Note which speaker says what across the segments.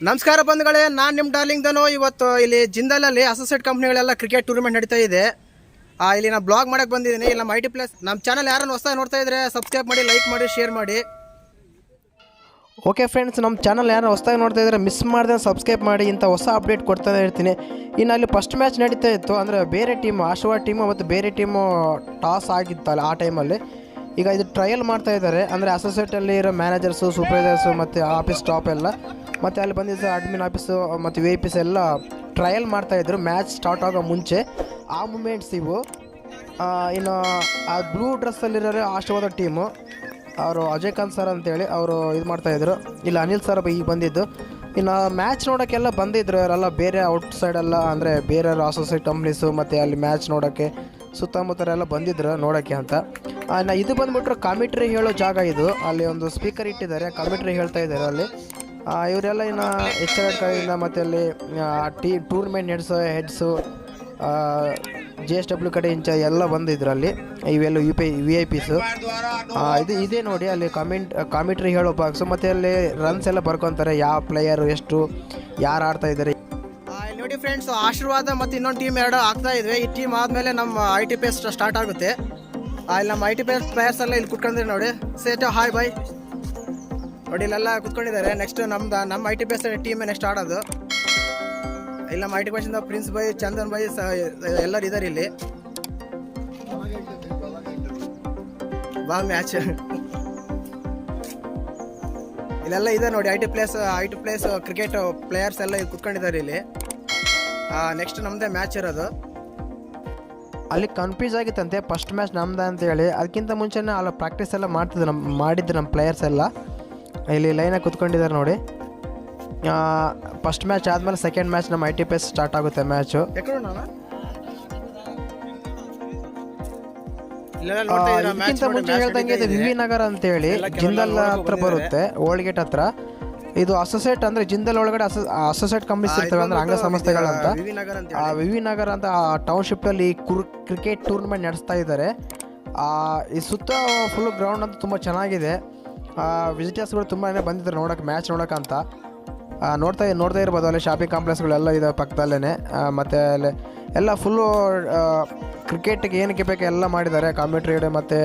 Speaker 1: ನಮಸ್ಕಾರ ಬಂಧುಗಳೇ, ನಾನು ನಿಮ್ಮ ಡಾರ್ಲಿಂಗ್ ಧನು. ಇವತ್ತು ಇಲ್ಲಿ ಜಿಂದಾಲಲ್ಲಿ ಅಸೋಸಿಯೇಟ್ ಕಂಪ್ನಿಗಳೆಲ್ಲ ಕ್ರಿಕೆಟ್ ಟೂರ್ನಮೆಂಟ್ ನಡೀತಾ ಇದೆ. ಇಲ್ಲಿ ನಾನು ಬ್ಲಾಗ್ ಮಾಡೋಕ್ಕೆ ಬಂದಿದ್ದೀನಿ. ಇಲ್ಲಿ ನಮ್ಮ ಐ ಟಿ ಪ್ಲಸ್ ನಮ್ಮ ಚಾನಲ್ ಯಾರನ್ನು ಹೊಸದಾಗಿ ನೋಡ್ತಾ ಇದ್ದರೆ ಸಬ್ಸ್ಕ್ರೈಬ್ ಮಾಡಿ, ಲೈಕ್ ಮಾಡಿ, ಶೇರ್ ಮಾಡಿ.
Speaker 2: ಓಕೆ ಫ್ರೆಂಡ್ಸ್, ನಮ್ಮ ಚಾನಲ್ ಯಾರು ಹೊಸದಾಗಿ ನೋಡ್ತಾ ಇದ್ದರೆ ಮಿಸ್ ಮಾಡಿದ್ರೆ ಸಬ್ಸ್ಕ್ರೈಬ್ ಮಾಡಿ. ಇಂಥ ಹೊಸ ಅಪ್ಡೇಟ್ ಕೊಡ್ತಾನೆ ಇರ್ತೀನಿ. ಇನ್ನು ಅಲ್ಲಿ ಫಸ್ಟ್ ಮ್ಯಾಚ್ ನಡೀತಾ ಇತ್ತು. ಅಂದರೆ ಬೇರೆ ಟೀಮು, ಆಶೀರ್ವಾದ್ ಟೀಮು ಮತ್ತು ಬೇರೆ ಟೀಮು ಟಾಸ್ ಆಗಿತ್ತಲ್ಲ ಆ ಟೈಮಲ್ಲಿ. ಈಗ ಇದು ಟ್ರಯಲ್ ಮಾಡ್ತಾ ಇದ್ದಾರೆ. ಅಂದರೆ ಅಸೋಸಿಯೇಟಲ್ಲಿ ಇರೋ ಮ್ಯಾನೇಜರ್ಸು, ಸೂಪರ್ವೈಸರ್ಸು ಮತ್ತು ಆಫೀಸ್ ಸ್ಟಾಫ್ ಎಲ್ಲ, ಮತ್ತು ಅಲ್ಲಿ ಬಂದಿದ್ದ ಅಡ್ಮಿನ್ ಆಫೀಸು ಮತ್ತು ವಿ ಐ ಪಿಸ್ ಎಲ್ಲ ಟ್ರಯಲ್ ಮಾಡ್ತಾಯಿದ್ರು ಮ್ಯಾಚ್ ಸ್ಟಾರ್ಟ್ ಆಗೋ ಮುಂಚೆ. ಆ ಮೂಮೆಂಟ್ಸ್ ಇವು. ಇನ್ನು ಆ ಬ್ಲೂ ಡ್ರೆಸ್ಸಲ್ಲಿರೋರೆ ಆಶೀರ್ವಾದ ಟೀಮು, ಅವರು ಅಜಯ್ ಖಾನ್ ಸರ್ ಅಂತೇಳಿ ಅವರು ಇದು ಮಾಡ್ತಾಯಿದ್ರು. ಇಲ್ಲ ಅನಿಲ್ ಸರ್ ಈಗ ಬಂದಿದ್ದು. ಇನ್ನು ಮ್ಯಾಚ್ ನೋಡೋಕ್ಕೆಲ್ಲ ಬಂದಿದ್ರು ಅವರೆಲ್ಲ, ಬೇರೆ ಔಟ್ಸೈಡೆಲ್ಲ, ಅಂದರೆ ಬೇರೆ ಅಸೋಸಿಯೇಟ್ ಕಂಪ್ನೀಸು ಮತ್ತು ಅಲ್ಲಿ ಮ್ಯಾಚ್ ನೋಡೋಕ್ಕೆ ಸುತ್ತಮುತ್ತರೆಲ್ಲ ಬಂದಿದ್ರು ನೋಡೋಕ್ಕೆ ಅಂತ. ಇನ್ನು ಇದು ಬಂದುಬಿಟ್ರೆ ಕಾಮಿಟ್ರಿ ಹೇಳೋ ಜಾಗ ಇದು. ಅಲ್ಲಿ ಒಂದು ಸ್ಪೀಕರ್ ಇಟ್ಟಿದ್ದಾರೆ, ಕಾಮಿಟ್ರಿ ಹೇಳ್ತಾ ಇದ್ದಾರೆ ಅಲ್ಲಿ. ಇವರೆಲ್ಲ ಇನ್ನು ಎಚ್ ಆರ್ ಕಡೆಯಿಂದ ಮತ್ತು ಅಲ್ಲಿ ಟೂರ್ನಮೆಂಟ್ ನಡೆಸೋ ಹೆಡ್ಸು, ಜೆ ಎಸ್ ಡಬ್ಲ್ಯೂ ಕಡೆ ಇಂಚ ಎಲ್ಲ ಬಂದಿದ್ರು ಅಲ್ಲಿ. ಇವೆಲ್ಲ ವಿ ಐ ಪಿಸು. ಇದೇ ನೋಡಿ ಅಲ್ಲಿ ಕಾಮಿಟ್ರಿ ಹೇಳೋ ಬಾಕ್ಸು. ಮತ್ತು ಅಲ್ಲಿ ರನ್ಸ್ ಎಲ್ಲ ಬರ್ಕೊತಾರೆ, ಯಾವ ಪ್ಲೇಯರು ಎಷ್ಟು, ಯಾರು ಆಡ್ತಾ ಇದ್ದಾರೆ.
Speaker 1: ಇಲ್ಲಿ ನೋಡಿ ಫ್ರೆಂಡ್ಸ್, ಆಶೀರ್ವಾದ ಮತ್ತು ಇನ್ನೊಂದು ಟೀಮ್ ಎರಡು ಆಗ್ತಾ ಇದ್ವಿ. ಈ ಟೀಮ್ ಆದಮೇಲೆ ನಮ್ಮ I T P S start ಆಗುತ್ತೆ. ಇಲ್ಲಿ ನಮ್ಮ I T P S players ಎಲ್ಲ ಇಲ್ಲಿ ಕುತ್ಕೊಂಡಿದ್ದಾರೆ ನೋಡಿ. ಸೇಟ್ ಹಾಯ್ ಬಾಯ್ ನೋಡಿ, ಇಲ್ಲೆಲ್ಲ ಕುತ್ಕೊಂಡಿದ್ದಾರೆ. ನೆಕ್ಸ್ಟ್ ನಮ್ಮ ಐ ಟಿ ಪಿ ಎಸ್ ಟೀಮೇ ನೆಕ್ಸ್ಟ್ ಆಡೋದು. ಇಲ್ಲ ನಮ್ಮ ಐ ಟಿ ಪಿ ಎಸ್ ಇಂದ ಪ್ರಿನ್ಸ್ ಬೈ, ಚಂದನ್ ಬೈ ಎಲ್ಲರೂ ಇದ್ದಾರೆ ಇಲ್ಲಿ. ಬಾ ಮ್ಯಾಚ್ ಇಲ್ಲೆಲ್ಲ ಇದೆ ನೋಡಿ. I T place cricket players ಎಲ್ಲ ಇಲ್ಲಿ ಕುತ್ಕೊಂಡಿದ್ದಾರೆ ಇಲ್ಲಿ. ನೆಕ್ಸ್ಟ್ ನಮ್ಮದೇ ಮ್ಯಾಚ್ ಇರೋದು.
Speaker 2: ಅಲ್ಲಿ ಕನ್ಫ್ಯೂಸ್ ಆಗಿತ್ತಂತೆ ಫಸ್ಟ್ ಮ್ಯಾಚ್ ನಮ್ದು ಅಂತೇಳಿ. ಅದಕ್ಕಿಂತ ಮುಂಚೆನೇ ಅಲ್ಲಿ ಪ್ರಾಕ್ಟೀಸ್ ಎಲ್ಲ ಮಾಡಿದ್ರು ನಮ್ಮ ಪ್ಲೇಯರ್ಸ್ ಎಲ್ಲ. ಇಲ್ಲಿ ಲೈನಾಗಿ ಕುತ್ಕೊಂಡಿದ್ದಾರೆ ನೋಡಿ. ಫಸ್ಟ್ ಮ್ಯಾಚ್ ಆದಮೇಲೆ ಸೆಕೆಂಡ್ ಮ್ಯಾಚ್ ನಮ್ಮ I T P S start ಆಗುತ್ತೆ ಮ್ಯಾಚು. ಇದಕ್ಕಿಂತ ಮುಂಚೆ ಹೇಳ್ದಂಗೆ ಇದು ವಿ ವಿ ನಗರ ಅಂತೇಳಿ ಜಿಂದಾಲ್ ಹತ್ರ ಬರುತ್ತೆ, ಓಲ್ಡ್ ಗೇಟ್ ಹತ್ರ. ಇದು ಅಸೋಸಿಯೇಟ್, ಅಂದರೆ ಜಿಂದಾಲ್ ಒಳಗಡೆ ಅಸೋಸಿಯೇಟ್ ಕಂಪ್ನೀಸ್ ಇರ್ತವೆ, ಅಂದರೆ ಅಂಗಸಂಸ್ಥೆಗಳಂತ. ವಿ ವಿ ನಗರ ಅಂತ ಆ ಟೌನ್ಶಿಪ್ಪಲ್ಲಿ ಕ್ರಿಕೆಟ್ ಟೂರ್ನಮೆಂಟ್ ನಡೆಸ್ತಾ ಇದ್ದಾರೆ. ಈ ಸುತ್ತ ಫುಲ್ ಗ್ರೌಂಡ್ ಅಂತ ತುಂಬ ಚೆನ್ನಾಗಿದೆ. ವಿಸಿಟರ್ಸ್ಗಳು ತುಂಬಾ ಬಂದಿದ್ದಾರೆ ನೋಡೋಕೆ, ಮ್ಯಾಚ್ ನೋಡೋಕೆ ಅಂತ. ನೋಡ್ತಾ ಇರ್ಬೋದು ಅಲ್ಲಿ ಶಾಪಿಂಗ್ ಕಾಂಪ್ಲೆಕ್ಸ್ಗಳೆಲ್ಲ ಇದೆ ಪಕ್ಕದಲ್ಲೇ. ಮತ್ತು ಅಲ್ಲಿ ಎಲ್ಲ ಫುಲ್ಲು ಕ್ರಿಕೆಟ್ಗೆ ಏನಕ್ಕೆ ಬೇಕು ಎಲ್ಲ ಮಾಡಿದ್ದಾರೆ. ಕಾಮಿಟ್ರಿ ಮತ್ತು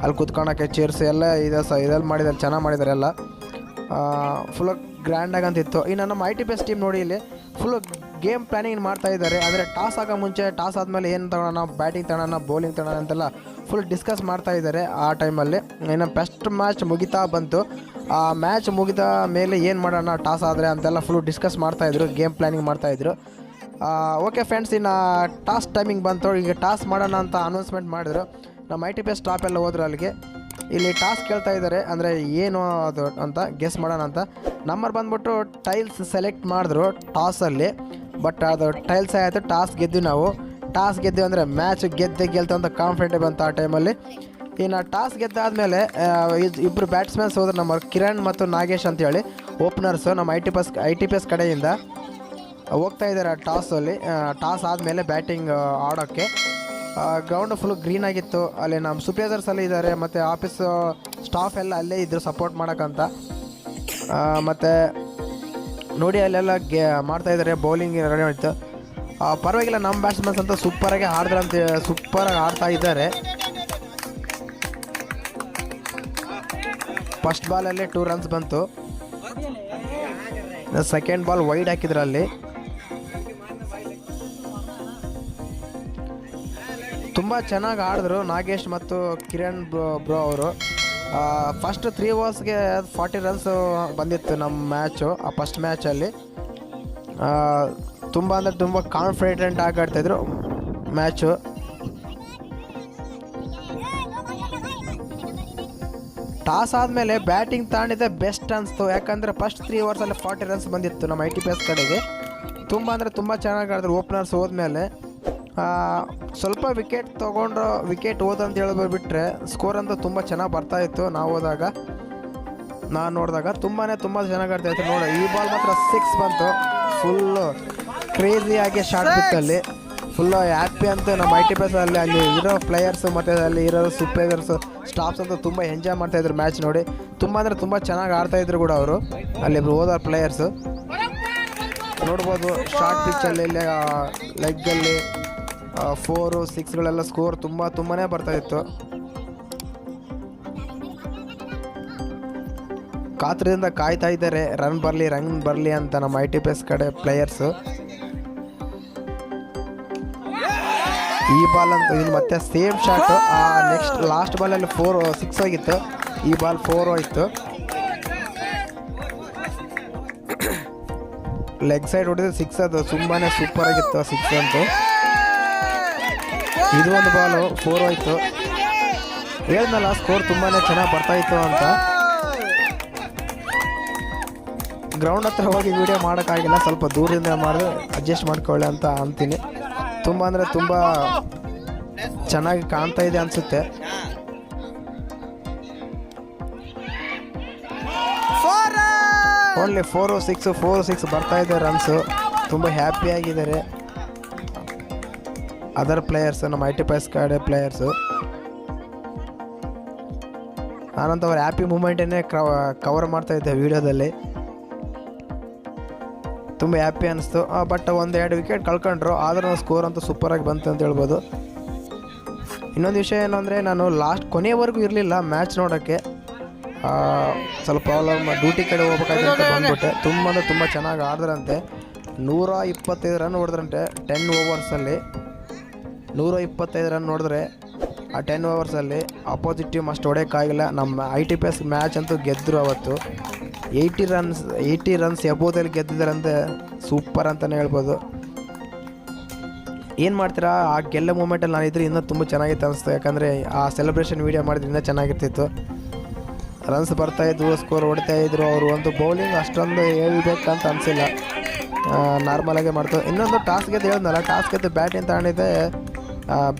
Speaker 2: ಅಲ್ಲಿ ಕುತ್ಕೊಳಕ್ಕೆ ಚೇರ್ಸ್ ಎಲ್ಲ ಇದೆ, ಇದೆಲ್ಲ ಮಾಡಿದ್ದಾರೆ, ಚೆನ್ನಾಗಿ ಮಾಡಿದ್ದಾರೆ ಎಲ್ಲ. ಫುಲ್ಲು ಗ್ರ್ಯಾಂಡಾಗಿ ಅಂತಿತ್ತು. ಇನ್ನು ನಮ್ಮ I T P S team ನೋಡಿ, ಇಲ್ಲಿ ಫುಲ್ಲು ಗೇಮ್ ಪ್ಲ್ಯಾನಿಂಗ್ ಮಾಡ್ತಾ ಇದ್ದಾರೆ. ಅಂದರೆ ಟಾಸ್ ಆಗೋ ಮುಂಚೆ, ಟಾಸ್ ಆದಮೇಲೆ ಏನು ತಗೊಳ್ಳೋಣ, ಬ್ಯಾಟಿಂಗ್ ತಗೊಳ್ಳೋಣ, ಬೌಲಿಂಗ್ ತಗೊಳ್ಳೋಣ ಅಂತೆಲ್ಲ ಫುಲ್ ಡಿಸ್ಕಸ್ ಮಾಡ್ತಾ ಇದ್ದಾರೆ ಆ ಟೈಮಲ್ಲಿ. ಇನ್ನು ಫಸ್ಟ್ ಮ್ಯಾಚ್ ಮುಗಿತಾ ಬಂತು. ಆ ಮ್ಯಾಚ್ ಮುಗಿದ ಮೇಲೆ ಏನು ಮಾಡೋಣ ಟಾಸ್ ಆದರೆ ಅಂತೆಲ್ಲ ಫುಲ್ ಡಿಸ್ಕಸ್ ಮಾಡ್ತಾಯಿದ್ರು, ಗೇಮ್ ಪ್ಲ್ಯಾನಿಂಗ್ ಮಾಡ್ತಾಯಿದ್ರು. ಓಕೆ ಫ್ರೆಂಡ್ಸ್, ಇನ್ನು ಟಾಸ್ ಟೈಮಿಂಗ್ ಬಂತು. ಈಗ ಟಾಸ್ ಮಾಡೋಣ ಅಂತ ಅನೌನ್ಸ್ಮೆಂಟ್ ಮಾಡಿದ್ರು. ನಮ್ಮ I T P S staff ಎಲ್ಲ ಹೋದ್ರು ಅಲ್ಲಿಗೆ. ಇಲ್ಲಿ ಟಾಸ್ ಕೇಳ್ತಾ ಇದ್ದಾರೆ, ಅಂದರೆ ಏನು ಅದು ಅಂತ ಗೆಸ್ ಮಾಡೋಣ ಅಂತ. ನಂಬರ್ ಬಂದ್ಬಿಟ್ಟು ಟೈಲ್ಸ್ ಸೆಲೆಕ್ಟ್ ಮಾಡಿದ್ರು ಟಾಸಲ್ಲಿ. ಬಟ್ ಅದು ಟೈಲ್ಸ್ ಆಯಿತು, ಟಾಸ್ ಗೆದ್ವಿ ನಾವು. ಟಾಸ್ ಗೆದ್ವಿ ಅಂದರೆ ಮ್ಯಾಚ್ ಗೆಲ್ತು ಅಂತ ಕಾನ್ಫಿಡೆಂಟ್ ಬಂತು ಆ ಟೈಮಲ್ಲಿ. ಇನ್ನು ಟಾಸ್ ಗೆದ್ದಾದಮೇಲೆ ಇಬ್ಬರು ಬ್ಯಾಟ್ಸ್ಮನ್ಸ್ ಹೋದ್ರು, ನಮ್ಮ ಕಿರಣ್ ಮತ್ತು ನಾಗೇಶ್ ಅಂತೇಳಿ ಓಪನರ್ಸು. ನಮ್ಮ ಐ ಟಿ ಪಿ ಎಸ್ ಕಡೆಯಿಂದ ಹೋಗ್ತಾ ಇದ್ದಾರೆ ಟಾಸಲ್ಲಿ. ಟಾಸ್ ಆದಮೇಲೆ ಬ್ಯಾಟಿಂಗ್ ಆಡೋಕ್ಕೆ. ಗ್ರೌಂಡು ಫುಲ್ ಗ್ರೀನ್ ಆಗಿತ್ತು. ಅಲ್ಲಿ ನಮ್ಮ ಸೂಪರ್ವೈಸರ್ಸ್ ಎಲ್ಲ ಇದ್ದಾರೆ, ಮತ್ತು ಆಫೀಸ್ ಸ್ಟಾಫ್ ಎಲ್ಲ ಅಲ್ಲೇ ಇದ್ದರು ಸಪೋರ್ಟ್ ಮಾಡೋಕ್ಕಂತ. ಮತ್ತು ನೋಡಿ ಅಲ್ಲೆಲ್ಲ ಮಾಡ್ತಾಯಿದ್ದಾರೆ, ಬೌಲಿಂಗ್ ರೆಡಿ ಆಯಿತು. ಪರವಾಗಿಲ್ಲ, ನಮ್ಮ ಬ್ಯಾಟ್ಸ್ಮನ್ಸ್ ಅಂತ ಸೂಪರಾಗಿ ಸೂಪರಾಗಿ ಆಡ್ತಾ ಇದ್ದಾರೆ. ಫಸ್ಟ್ ಬಾಲಲ್ಲೇ 2 ರನ್ಸ್ ಬಂತು. ಸೆಕೆಂಡ್ ಬಾಲ್ ವೈಡ್ ಹಾಕಿದ್ರು ಅಲ್ಲಿ. ತುಂಬ ಚೆನ್ನಾಗಿ ಆಡಿದ್ರು ನಾಗೇಶ್ ಮತ್ತು ಕಿರಣ್ ಬ್ರೋ ಅವರು. ಫಸ್ಟ್ 3 ಓವರ್ಸ್ಗೆ 40 ರನ್ಸ್ ಬಂದಿತ್ತು ನಮ್ಮ ಮ್ಯಾಚು. ಆ ಫಸ್ಟ್ ಮ್ಯಾಚಲ್ಲಿ ತುಂಬ ಅಂದರೆ ತುಂಬ ಕಾನ್ಫಿಡೆಂಟ್ ಆಗಿ ಆಡ್ತಾಯಿದ್ರು ಮ್ಯಾಚು. ಟಾಸ್ ಆದಮೇಲೆ ಬ್ಯಾಟಿಂಗ್ ತಗೊಂಡಿದ್ದೆ ಬೆಸ್ಟ್ ಅನಿಸ್ತು. ಯಾಕಂದರೆ ಫಸ್ಟ್ 3 ಓವರ್ಸಲ್ಲಿ 40 ರನ್ಸ್ ಬಂದಿತ್ತು ನಮ್ಮ ಐ ಟಿ ಪಿ ಎಸ್ ಕಡೆಗೆ. ತುಂಬ ಅಂದರೆ ತುಂಬ ಚೆನ್ನಾಗಿ ಆಡಿದ್ರು ಓಪನರ್ಸ್ ಹೋದ್ಮೇಲೆ. ಸ್ವಲ್ಪ ವಿಕೆಟ್ ಹೋದಂತ ಹೇಳ್ಬಿಟ್ರೆ ಸ್ಕೋರ್ ಅಂತೂ ತುಂಬ ಚೆನ್ನಾಗಿ ಬರ್ತಾಯಿತ್ತು. ನಾನು ನೋಡಿದಾಗ ತುಂಬಾ ಚೆನ್ನಾಗಿ ಆಡ್ತಾಯಿತ್ತು ನೋಡಿ. ಈ ಬಾಲ್ ಮಾತ್ರ 6 ಬಂತು. ಫುಲ್ಲು ಕ್ರೇಜಿಯಾಗಿ ಶಾರ್ಟ್ ಬಿತ್ತಲ್ಲಿ. ಫುಲ್ಲು ಹ್ಯಾಪಿ ಅಂತ ನಮ್ಮ ಐ ಟಿ ಪಿ ಎಸ್ ಅಲ್ಲಿ ಇರೋ ಪ್ಲೇಯರ್ಸು ಮತ್ತು ಅಲ್ಲಿ ಇರೋ ಸೂಪರ್ವೈಸರ್ಸು ಸ್ಟಾಫ್ಸ್ ಅಂತ ತುಂಬ ಎಂಜಾಯ್ ಮಾಡ್ತಾಯಿದ್ರು ಮ್ಯಾಚ್ ನೋಡಿ. ತುಂಬ ಅಂದರೆ ತುಂಬ ಚೆನ್ನಾಗಿ ಆಡ್ತಾಯಿದ್ರು ಕೂಡ ಅವರು ಅಲ್ಲಿ ಹೋದ ಪ್ಲೇಯರ್ಸು. ನೋಡ್ಬೋದು ಶಾರ್ಟ್ ಪಿಚ್ಚಲ್ಲಿ ಲೆಗ್ಗಲ್ಲಿ 4 6ಗಳೆಲ್ಲ ಸ್ಕೋರ್ ತುಂಬಾ ಬರ್ತಾಯಿತ್ತು. ಕಾತ್ರದಿಂದ ಕಾಯ್ತಾ ಇದ್ದಾರೆ ರನ್ ಬರಲಿ ಅಂತ ನಮ್ಮ ITPS ಕಡೆ ಪ್ಲೇಯರ್ಸು. ಈ ಬಾಲ್ ಅಂತೂ ಇನ್ನು ಮತ್ತೆ ಸೇಮ್ ಶಾಟ್. ನೆಕ್ಸ್ಟ್ ಲಾಸ್ಟ್ ಬಾಲಲ್ಲಿ 6 ಹೋಗಿತ್ತು, ಈ ಬಾಲ್ 4 ಹೋಯ್ತು. ಲೆಗ್ ಸೈಡ್ ಹೊಡೆದು 6, ಅದು ತುಂಬಾ ಸೂಪರ್ ಆಗಿತ್ತು 6 ಅಂತೂ. ಇದು ಒಂದು ಬಾಲು 4 ಹೋಯ್ತು. ಹೇಳಿದ್ನಲ್ಲ ಸ್ಕೋರ್ ತುಂಬಾ ಚೆನ್ನಾಗಿ ಬರ್ತಾಯಿತ್ತು ಅಂತ. ಗ್ರೌಂಡ್ ಹತ್ರ ಹೋಗಿ ವಿಡಿಯೋ ಮಾಡೋಕ್ಕಾಗಿಲ್ಲ, ಸ್ವಲ್ಪ ದೂರದಿಂದ ಮಾಡಿ ಅಡ್ಜಸ್ಟ್ ಮಾಡ್ಕೊಳ್ಳಿ ಅಂತ ಅಂತೀನಿ. ತುಂಬ ಅಂದರೆ ತುಂಬ ಚೆನ್ನಾಗಿ ಕಾಣ್ತಾ ಇದೆ ಅನಿಸುತ್ತೆ. ಓನ್ಲಿ 4-6 ಬರ್ತಾ ಇದೆ ರನ್ಸು. ತುಂಬ ಹ್ಯಾಪಿಯಾಗಿದ್ದಾರೆ ಅದರ್ ಪ್ಲೇಯರ್ಸು, ನಮ್ಮ ITPS ಕಡೆ ಪ್ಲೇಯರ್ಸು. ನಾನಂತ ಅವ್ರ ಹ್ಯಾಪಿ ಮೂಮೆಂಟನ್ನೇ ಕವರ್ ಮಾಡ್ತಾ ಇದ್ದೆ ವೀಡಿಯೋದಲ್ಲಿ. ತುಂಬ ಹ್ಯಾಪಿ ಅನ್ನಿಸ್ತು. ಬಟ್ 1-2 ವಿಕೆಟ್ ಕಳ್ಕೊಂಡ್ರು, ಆದರೂ ಸ್ಕೋರ್ ಅಂತೂ ಸೂಪರಾಗಿ ಬಂತು ಅಂತ ಹೇಳ್ಬೋದು. ಇನ್ನೊಂದು ವಿಷಯ ಏನು ಅಂದರೆ, ನಾನು ಕೊನೆಯವರೆಗೂ ಇರಲಿಲ್ಲ ಮ್ಯಾಚ್ ನೋಡೋಕ್ಕೆ. ಸ್ವಲ್ಪ ಡ್ಯೂಟಿ ಕಡೆ ಹೋಗ್ಬೇಕಾಯ್ತು ಅಂತ ಬಂದ್ಬಿಟ್ಟೆ. ತುಂಬ ಚೆನ್ನಾಗಿ ಆಡಿದ್ರಂತೆ. 125 ರನ್ ಹೊಡೆದ್ರಂತೆ 10 ಓವರ್ಸಲ್ಲಿ. 125 ರನ್ ನೋಡಿದ್ರೆ ಆ 10 ಓವರ್ಸಲ್ಲಿ ಅಪೋಸಿಟ್ ಟೀಮ್ ಅಷ್ಟು ಹೊಡೆಯೋಕ್ಕಾಗಿಲ್ಲ. ನಮ್ಮ ITPS ಮ್ಯಾಚ್ ಅಂತೂ ಗೆದ್ದರು ಅವತ್ತು. 80 ರನ್ಸ್ ಎಬೋದಲ್ಲಿ ಗೆದ್ದಿದ್ದಾರಂತೆ, ಸೂಪರ್ ಅಂತಲೇ ಹೇಳ್ಬೋದು. ಏನು ಮಾಡ್ತೀರಾ, ಆ ಗೆಲ್ಲ ಮೂಮೆಂಟಲ್ಲಿ ನಾನಿದ್ರೆ ಇನ್ನೂ ತುಂಬ ಚೆನ್ನಾಗಿತ್ತು ಅನಿಸ್ತು. ಯಾಕಂದರೆ ಆ ಸೆಲೆಬ್ರೇಷನ್ ವೀಡಿಯೋ ಮಾಡಿದ್ರೆ ಇನ್ನೂ ಚೆನ್ನಾಗಿರ್ತಿತ್ತು. ರನ್ಸ್ ಬರ್ತಾಯಿದ್ವು, ಸ್ಕೋರ್ ಹೊಡಿತಾಯಿದ್ರು. ಅವರು ಒಂದು ಬೌಲಿಂಗ್ ಅಷ್ಟೊಂದು ಹೇಳ್ಬೇಕಂತ ಅನಿಸಿಲ್ಲ, ನಾರ್ಮಲಾಗೆ ಮಾಡ್ತು. ಇನ್ನೊಂದು ಟಾಸ್ ಗೆದ್ದು ಹೇಳಿದ್ನಲ್ಲ, ಟಾಸ್ ಗೆದ್ದು ಬ್ಯಾಟಿಂಗ್ ತಗೊಂಡಿದ್ದೆ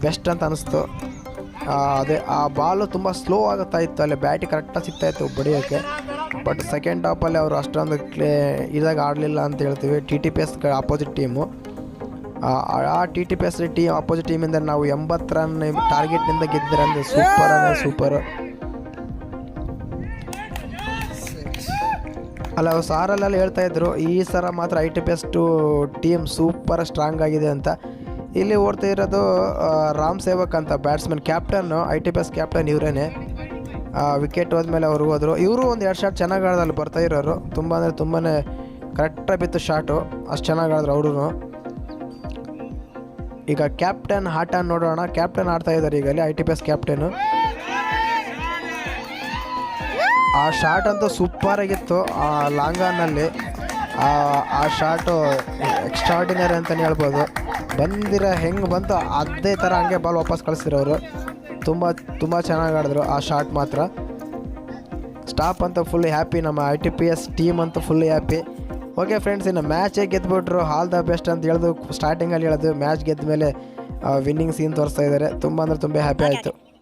Speaker 2: ಬೆಸ್ಟ್ ಅಂತ ಅನಿಸ್ತು. ಅದೇ ಆ ಬಾಲು ತುಂಬ ಸ್ಲೋ ಆಗುತ್ತಾ ಇತ್ತು, ಅಲ್ಲಿ ಬ್ಯಾಟಿಂಗ್ ಕರೆಕ್ಟಾಗಿ ಸಿಗ್ತಾಯಿತ್ತು ಬಡಿಯೋಕ್ಕೆ. ಬಟ್ ಸೆಕೆಂಡ್ ಹಾಫಲ್ಲಿ ಅವರು ಅಷ್ಟೊಂದು ಇದಾಗ ಆಡಲಿಲ್ಲ ಅಂತ ಹೇಳ್ತೀವಿ. TTPS opposite team. ಆ TTPS ಟೀಮ್ ಅಪೋಸಿಟ್ ಟೀಮಿಂದ ನಾವು 80 ರನ್ ಟಾರ್ಗೆಟ್ನಿಂದ ಗೆದ್ದರೆ ಅಂದರೆ ಸೂಪರು. ಅಲ್ಲ ಸಾರಲ್ಲೆಲ್ಲ ಹೇಳ್ತಾಯಿದ್ರು ಈ ಸಲ ಮಾತ್ರ ITPS ಟೀಮ್ ಸೂಪರ್ ಸ್ಟ್ರಾಂಗ್ ಆಗಿದೆ ಅಂತ. ಇಲ್ಲಿ ಓಡ್ತಾ ಇರೋದು ರಾಮ್ ಸೇವಕ್ ಅಂತ ಬ್ಯಾಟ್ಸ್ಮನ್, ಕ್ಯಾಪ್ಟನ್ನು, ITPS ಕ್ಯಾಪ್ಟನ್ ಇವರೇನೆ. ವಿಕೆಟ್ ಹೋದ್ಮೇಲೆ ಅವ್ರು ಹೋದರು. ಇವರು ಒಂದು 2 ಶಾಟ್ ಚೆನ್ನಾಗಿ ಆಡೋದಲ್ಲಿ ಬರ್ತಾ ಇರೋರು. ತುಂಬ ಕರೆಕ್ಟಾಗಿ ಬಿತ್ತು ಶಾಟು, ಅಷ್ಟು ಚೆನ್ನಾಗಿ ಆಡಿದ್ರು ಅವರು. ಈಗ ಕ್ಯಾಪ್ಟನ್ ಆಟ ನೋಡೋಣ. ಕ್ಯಾಪ್ಟನ್ ಆಡ್ತಾ ಇದ್ದಾರೆ ಈಗ ಅಲ್ಲಿ ITPS ಕ್ಯಾಪ್ಟನು. ಆ ಶಾಟ್ ಅಂತೂ ಸೂಪರಾಗಿತ್ತು. ಆ ಲಾಂಗನಲ್ಲಿ ಆ ಶಾಟು ಎಕ್ಸ್ಟ್ರಾರ್ಡಿನರಿ ಅಂತಲೇ ಹೇಳ್ಬೋದು. ಹೆಂಗೆ ಬಂತು ಅದೇ ಥರ ಹಂಗೆ ಬಾಲ್ ವಾಪಸ್ ಕಳಿಸಿರೋರು. ತುಂಬ ಚೆನ್ನಾಗಿ ಆಡಿದ್ರು ಆ ಶಾಟ್ ಮಾತ್ರ. ಸ್ಟಾಪ್ ಅಂತೂ ಫುಲ್ ಹ್ಯಾಪಿ, ನಮ್ಮ ITPS ಟೀಮ್ ಅಂತೂ ಫುಲ್ ಹ್ಯಾಪಿ. ಓಕೆ ಫ್ರೆಂಡ್ಸ್, ಇನ್ನು ಮ್ಯಾಚೇ ಗೆದ್ದುಬಿಟ್ರು, ಆಲ್ ದ ಬೆಸ್ಟ್ ಅಂತ ಹೇಳಿದ್ರು ಸ್ಟಾರ್ಟಿಂಗಲ್ಲಿ ಹೇಳೋದು. ಮ್ಯಾಚ್ ಗೆದ್ದ ಮೇಲೆ ವಿನ್ನಿಂಗ್ ಸೀನ್ ತೋರಿಸ್ತಾ ಇದ್ದಾರೆ. ತುಂಬ ಹ್ಯಾಪಿ ಆಯಿತು.